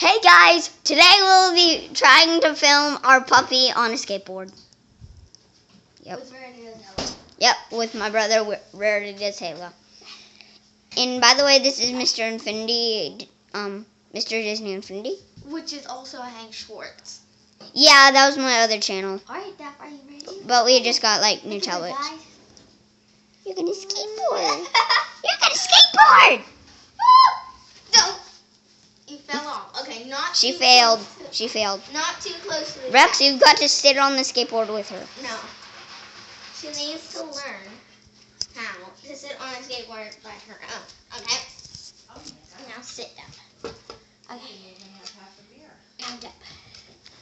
Hey guys, today we'll be trying to film our puppy on a skateboard. Yep. With Rarity Does Halo. Yep, with my brother, Rarity Does Halo. And by the way, this is Mr. Infinity, Mr. Disney Infinity. Which is also a Hank Schwartz. Yeah, that was my other channel. Alright, Duff, are you ready? But we just got like new Look at tablets. the guy. You're gonna skateboard. You're gonna skateboard. No. You fell off. Okay, not She too failed. close to- She failed. Not too close to the Rex, back. you've got to sit on the skateboard with her. No. She needs to learn how to sit on a skateboard by her own. Okay? Now sit down. Okay. And up.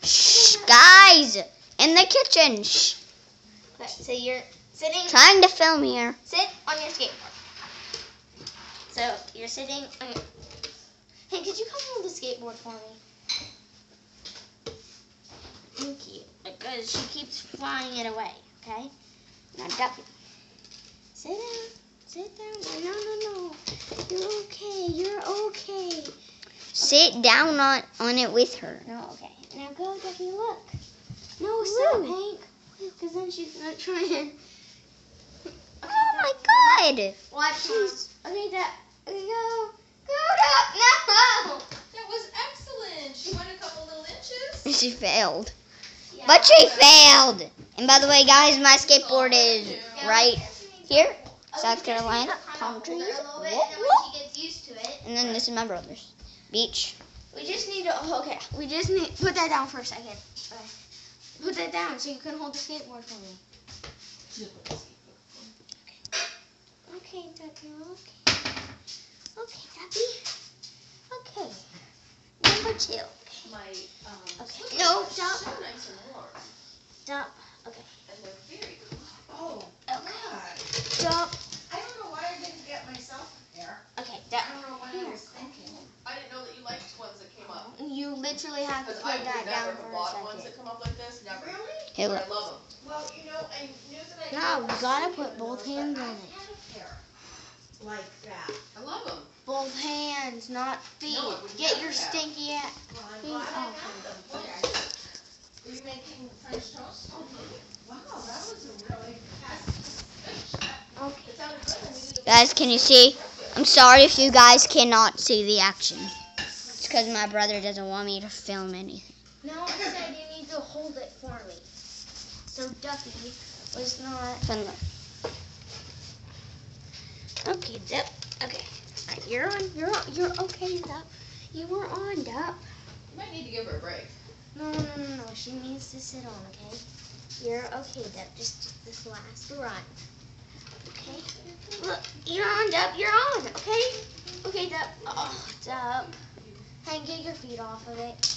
Shh, guys, in the kitchen. Shh. Okay, so you're sitting. Trying to film here. Sit on your skateboard. So you're sitting on your... Hey, could you come hold the skateboard for me? Thank you. Because she keeps flying it away, okay? Now, Duppy. Sit down. Sit down. No. You're okay. You're okay. Sit down on it with her. No, okay. Now go, Duppy, look. No, stop, Hank. Because then she's not trying. Oh my God! Watch this. Okay, Dup. Okay, go. Go, Dup. No. That was excellent. She went a couple little inches. She failed. Yeah. But she failed! And by the way, guys, my skateboard is right here. South Carolina, palm trees. A little bit, Whoop, and then whoop. when she gets used to it. And then this is my brother's. Beach. We just need to, okay, we just need, put that down for a second. Okay. Put that down so you can hold the skateboard for me. Okay, Duppy, okay. Okay, Duppy. Okay. Number 2. My Okay. No, Dup. so nice and warm. Dup. Okay. And they're very cool. Okay. Dup. I don't know why I didn't get myself a pair. Okay, Dup. I don't know what I was thinking. I didn't know that you liked ones that came up. You literally have to Because put I that would down never for have a bought ones second. that come up like this. Never. Really? Hey, But look. I love them. Well, you know, I knew that I No, needed we gotta something put in both those, hands but on I it. had a pair like that. I love them. Both hands, not feet. No, it would Get never your have. stinky ass. Well, I'm Feet glad I off. had them. Okay. Were you making French toast? Wow, that was a really fast. Okay. It sounded good. I needed to Guys, can you see? I'm sorry if you guys cannot see the action. It's because my brother doesn't want me to film anything. No, I said you need to hold it for me. So Duppy was not. Okay, Dup. Okay. Alright, you're on. You're okay, Dup. You were on, Dup. You might need to give her a break. No. She needs to sit on, okay? You're okay, Dup. Just this last run. Okay? Look, you're on, Dup. You're on, okay? Okay, Dup. Oh, Dup. Hank, get your feet off of it.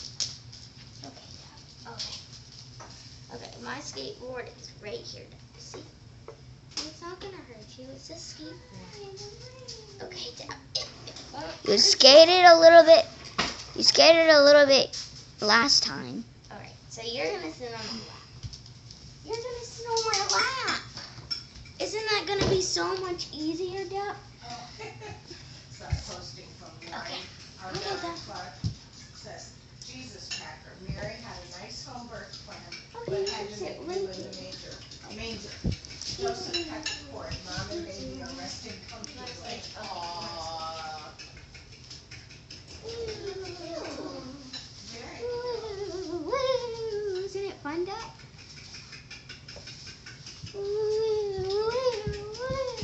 Okay, Dup. Okay. Okay, my skateboard is right here, Dup. See? It's not gonna hurt you. It's a skateboard. Okay, Dup. You skated a little bit. You skated a little bit last time. Alright, so you're gonna sit on my lap. You're gonna sit on my lap. Isn't that gonna be so much easier, Dup? Oh. Start posting from Mary. Okay. Our Look at daughter that. Clark says, Jesus Packer, Mary had a nice home birth plan, Okay, but had to sit make right do in here. the manger. Joseph Packer Ford, mom and baby are resting comfortably. Aww. Mary, Isn't it fun, Dup? I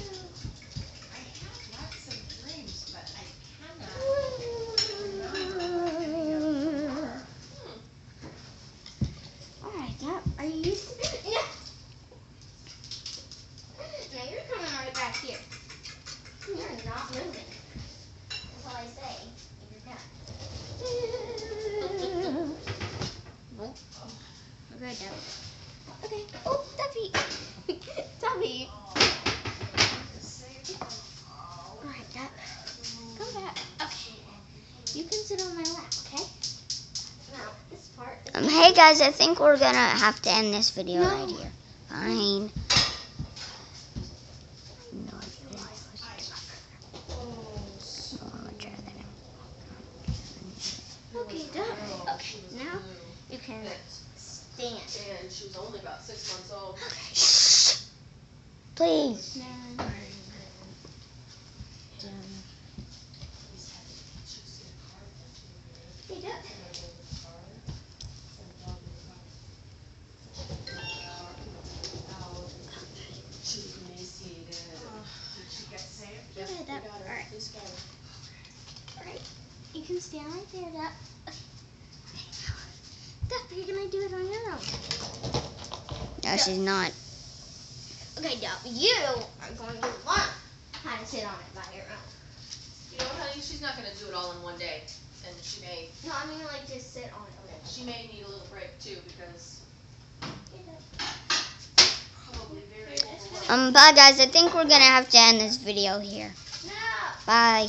have lots of dreams, but I cannot remember what any of them were. Alright, Dup, are you used to it? Yeah. Now you're coming right back here. You're not moving. That's all I say. You're done. What? Okay, Dup. Okay. Oh, Duppy. Duppy. Alright, Dup. Come back. Okay. You can sit on my lap, okay? Now, this part. Hey guys, I think we're gonna have to end this video No. right here. Fine. No idea why I was. Oh, I'm gonna try that out. Okay, a Dup. girl. Okay, She was now blue. you can stand. And she was only about 6 months old. Shh. Please. Hey, Dup. She was emaciated. Did she get saved? Yep, Okay, we Dup. got her. Alright. We got her. Alright. You can stand right there, Dup. Okay. Dup, you're gonna do it on your own. No, she's not. Okay, Dup, you are going to learn how to sit on it by your own. You know what, honey? She's not going to do it all in one day. And she may No, I mean like just sit on it. she may need a little break too because Okay, Dup. probably very overwhelmed. Bye guys, I think we're gonna have to end this video here. No! Bye.